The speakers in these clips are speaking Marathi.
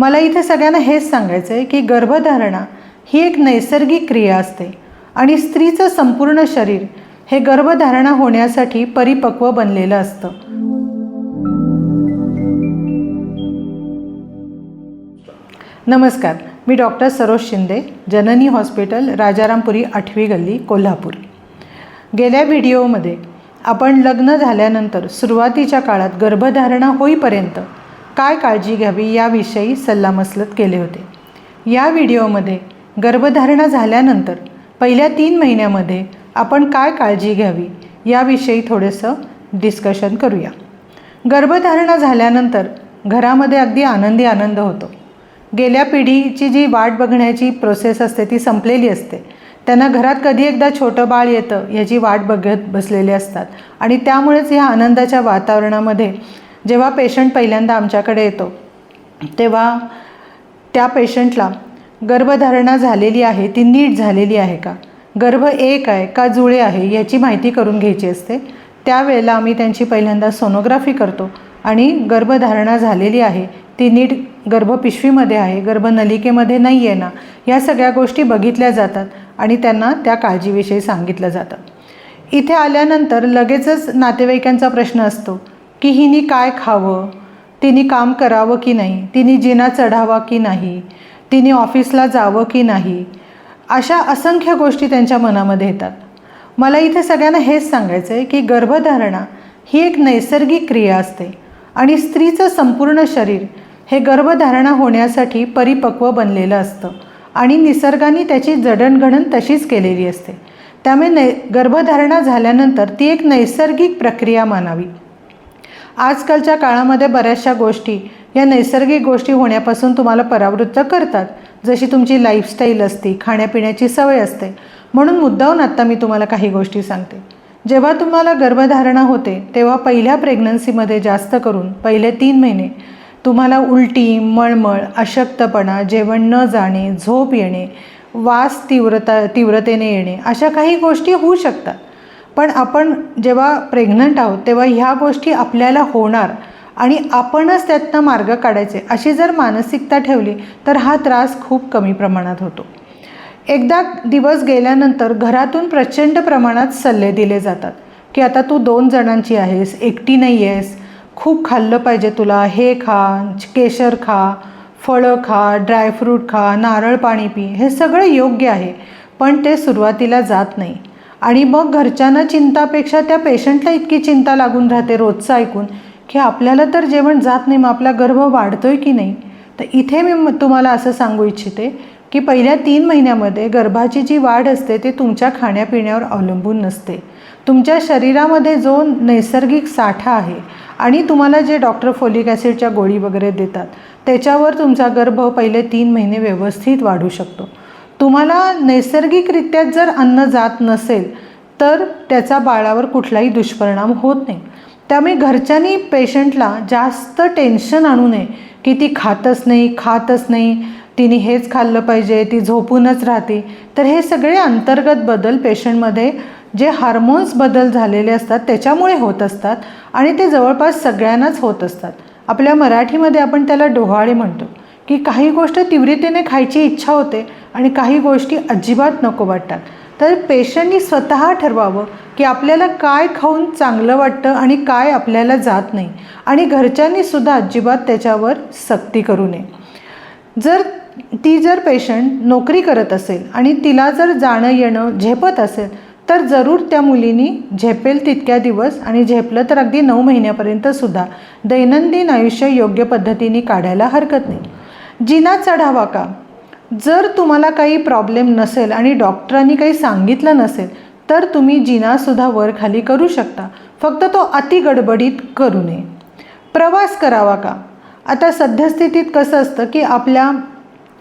मला इथे सगळ्यांना हेच सांगायचं आहे की गर्भधारणा ही एक नैसर्गिक क्रिया असते आणि स्त्रीचं संपूर्ण शरीर हे गर्भधारणा होण्यासाठी परिपक्व बनलेलं असतं. नमस्कार, मी डॉक्टर सरोज शिंदे, जननी हॉस्पिटल, राजारामपुरी, 8वी गल्ली, कोल्हापूर. गेल्या व्हिडिओमध्ये आपण लग्न झाल्यानंतर सुरुवातीच्या काळात गर्भधारणा होईपर्यंत काय काळजी घ्यावी याविषयी सल्लामसलत केले होते. या व्हिडिओमध्ये गर्भधारणा झाल्यानंतर पहिल्या 3 महिन्यामध्ये आपण काय काळजी घ्यावी याविषयी थोडंसं डिस्कशन करूया. गर्भधारणा झाल्यानंतर घरामध्ये अगदी आनंदी आनंद होतो. गेल्या पिढीची जी वाट बघण्याची प्रोसेस असते ती संपलेली असते. त्यांना घरात कधी एकदा छोटं बाळ येतं याची वाट बघत बसलेले असतात आणि त्यामुळेच ह्या आनंदाच्या वातावरणामध्ये जेव्हा पेशंट पहिल्यांदा आमच्याकडे येतो तेव्हा त्या पेशंटला गर्भधारणा झालेली आहे ती नीट झालेली आहे का, गर्भ एक आहे का जुळे आहे याची माहिती करून घ्यायची असते. त्यावेळेला आम्ही त्यांची पहिल्यांदा सोनोग्राफी करतो आणि गर्भधारणा झालेली आहे ती नीट गर्भपिशवीमध्ये आहे, गर्भनलिकेमध्ये नाही आहे ना, या सगळ्या गोष्टी बघितल्या जातात आणि त्यांना त्या काळजीविषयी सांगितलं जातं. इथे आल्यानंतर लगेचच नातेवाईकांचा प्रश्न असतो की हिने काय खावं, तिने काम करावं की नाही, तिने जिना चढावा की नाही, तिने ऑफिसला जावं की नाही, अशा असंख्य गोष्टी त्यांच्या मनामध्ये येतात. मला इथे सगळ्यांना हेच सांगायचं आहे की गर्भधारणा ही एक नैसर्गिक क्रिया असते आणि स्त्रीचं संपूर्ण शरीर हे गर्भधारणा होण्यासाठी परिपक्व बनलेलं असतं आणि निसर्गाने त्याची जडणघडण तशीच केलेली असते. त्यामुळे गर्भधारणा झाल्यानंतर ती एक नैसर्गिक प्रक्रिया मानावी. आजकालच्या काळामध्ये बऱ्याचशा गोष्टी या नैसर्गिक गोष्टी होण्यापासून तुम्हाला परावृत्त करतात, जशी तुमची लाईफस्टाईल असते, खाण्यापिण्याची सवय असते. म्हणून मुद्दाहून आत्ता मी तुम्हाला काही गोष्टी सांगते. जेव्हा तुम्हाला गर्भधारणा होते तेव्हा पहिल्या प्रेग्नन्सीमध्ये जास्त करून पहिले 3 महिने तुम्हाला उलटी, मळमळ, अशक्तपणा, जेवण न जाणे, झोप येणे, वास तीव्रतेने येणे अशा काही गोष्टी होऊ शकतात. पण आपण जेव्हा प्रेग्नंट आहोत तेव्हा ह्या गोष्टी आपल्याला होणार आणि आपणच त्यातनं मार्ग काढायचे अशी जर मानसिकता ठेवली तर हा त्रास खूप कमी प्रमाणात होतो. एकदा दिवस गेल्यानंतर घरातून प्रचंड प्रमाणात सल्ले दिले जातात की आता तू 2 जणांची आहेस, एकटी नाही आहेस, खूप खाल्लं पाहिजे तुला, हे खा, केशर खा, फळं खा, ड्रायफ्रूट खा, नारळ पाणी पी. हे सगळं योग्य आहे पण ते सुरुवातीला जात नाही आणि मग घरच्यांना चिंतापेक्षा त्या पेशंटला इतकी चिंता लागून राहते रोजचं ऐकून की आपल्याला तर जेवण जात नाही, मग आपला गर्भ वाढतोय की नाही. तर इथे मी तुम्हाला असं सांगू इच्छिते की पहिल्या 3 महिन्यामध्ये गर्भाची जी वाढ असते ते तुमच्या खाण्यापिण्यावर अवलंबून नसते. तुमच्या शरीरामध्ये जो नैसर्गिक साठा आहे आणि तुम्हाला जे डॉक्टर फोलिक ॲसिडच्या गोळी वगैरे देतात त्याच्यावर तुमचा गर्भ पहिले 3 महिने व्यवस्थित वाढू शकतो. तुम्हाला नैसर्गिकरित्या जर अन्न जात नसेल तर त्याचा बाळावर कुठलाही दुष्परिणाम होत नाही. त्यामुळे घरच्यांनी पेशंटला जास्त टेन्शन आणू नये की ती खातच नाही, तिने हेच खाल्लं पाहिजे, ती झोपूनच राहते. तर हे सगळे अंतर्गत बदल पेशंटमध्ये जे हार्मोन्स बदल झालेले असतात त्याच्यामुळे होत असतात आणि ते जवळपास सगळ्यांनाच होत असतात. आपल्या मराठीमध्ये आपण त्याला डोहाळे म्हणतो की काही गोष्ट तीव्रतेने खायची इच्छा होते आणि काही गोष्टी अजिबात नको वाटतात. तर पेशंटनी स्वतः ठरवावं की आपल्याला काय खाऊन चांगलं वाटतं आणि काय आपल्याला जात नाही आणि घरच्यांनीसुद्धा अजिबात त्याच्यावर सक्ती करू नये. जर पेशंट नोकरी करत असेल आणि तिला जर जाणं येणं झेपत असेल तर जरूर त्या मुलीनी झेपेल तितक्या दिवस आणि झेपलं तर अगदी 9 महिन्यापर्यंतसुद्धा दैनंदिन आयुष्य योग्य पद्धतीने काढायला हरकत नाही. जिना चढावा का? जर तुम्हाला काही प्रॉब्लेम नसेल आणि डॉक्टरांनी काही सांगितलं नसेल तर तुम्ही जिनासुद्धा वर खाली करू शकता, फक्त तो अति गडबडीत करू नये. प्रवास करावा का? आता सद्यस्थितीत कसं असतं की आपल्या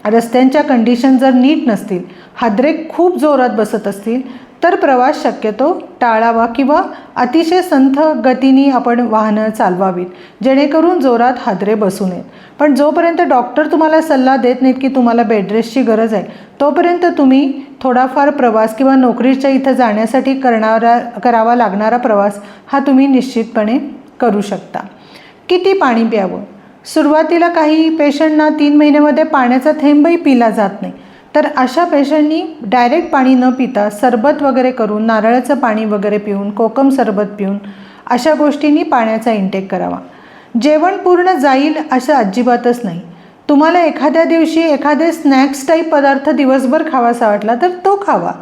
रस्त्यांच्या कंडिशन जर नीट नसतील, हादरे खूप जोरात बसत असतील तर प्रवास शक्यतो टाळावा किंवा अतिशय संथ गतीने आपण वाहनं चालवावीत जेणेकरून जोरात हादरे बसू नयेत. पण जोपर्यंत डॉक्टर तुम्हाला सल्ला देत नाहीत की तुम्हाला बेडरेस्टची गरज आहे तोपर्यंत तुम्ही थोडाफार प्रवास किंवा नोकरीच्या इथं जाण्यासाठी करावा लागणारा प्रवास हा तुम्ही निश्चितपणे करू शकता. किती पाणी प्यावं? सुरुवातीला काही पेशंटना 3 महिन्यामध्ये पाण्याचा थेंबही पिला जात नाही, तर अशा पेशंटनी डायरेक्ट पाणी न पिता सरबत वगैरे करून, नारळाचं पाणी वगैरे पिऊन, कोकम सरबत पिऊन अशा गोष्टींनी पाण्याचा इंटेक करावा. जेवण पूर्ण जाईल असं अजिबातच नाही. तुम्हाला एखाद्या दिवशी एखादे स्नॅक्स टाईप पदार्थ दिवसभर खावासा वाटला तर तो खावा.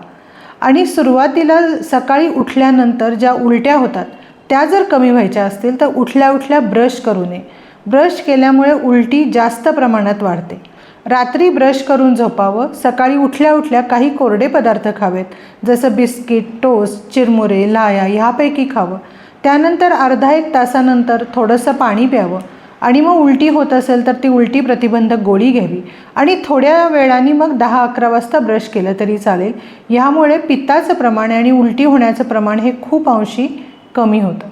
आणि सुरुवातीला सकाळी उठल्यानंतर ज्या उलट्या होतात त्या जर कमी व्हायच्या असतील तर उठल्या उठल्या ब्रश करू नये. ब्रश केल्यामुळे उलटी जास्त प्रमाणात वाढते. रात्री ब्रश करून झोपावं. सकाळी उठल्या उठल्या काही कोरडे पदार्थ खावेत, जसं बिस्किट, टोस्ट, चिरमुरे, लाया ह्यापैकी खावं. त्यानंतर अर्धा एक तासानंतर थोडंसं पाणी प्यावं आणि मग उलटी होत असेल तर ती उलटी प्रतिबंधक गोळी घ्यावी आणि थोड्या वेळाने मग 10-11 वाजता ब्रश केलं तरी चालेल. ह्यामुळे पित्ताचं प्रमाण आणि उलटी होण्याचं प्रमाण हे खूप अंशी कमी होतं.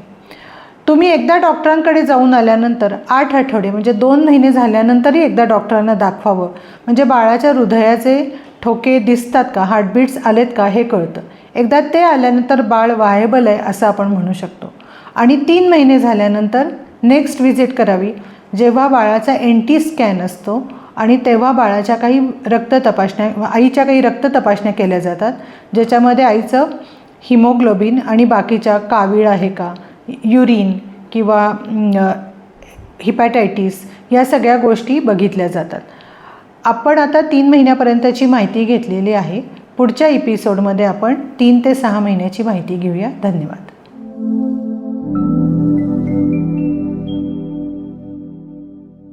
तुम्ही एकदा डॉक्टरांकडे जाऊन आल्यानंतर 8 आठवडे म्हणजे 2 महिने झाल्यानंतरही एकदा डॉक्टरांना दाखवावं, म्हणजे बाळाच्या हृदयाचे ठोके दिसतात का, हार्टबीट्स आलेत का हे कळतं. एकदा ते आल्यानंतर बाळ वायबल आहे असं आपण म्हणू शकतो. आणि 3 महिने झाल्यानंतर नेक्स्ट व्हिजिट करावी, जेव्हा बाळाचा NT स्कॅन असतो आणि तेव्हा बाळाच्या काही रक्त तपासण्या, आईच्या काही रक्त तपासण्या केल्या जातात, ज्याच्यामध्ये आईचं हिमोग्लोबिन आणि बाकीच्या कावीळ आहे का, युरिन किंवा हिपॅटायटिस या सगळ्या गोष्टी बघितल्या जातात. आपण आता 3 महिन्यापर्यंतची माहिती घेतलेली आहे. पुढच्या एपिसोडमध्ये आपण 3 ते 6 महिन्याची माहिती घेऊया. धन्यवाद.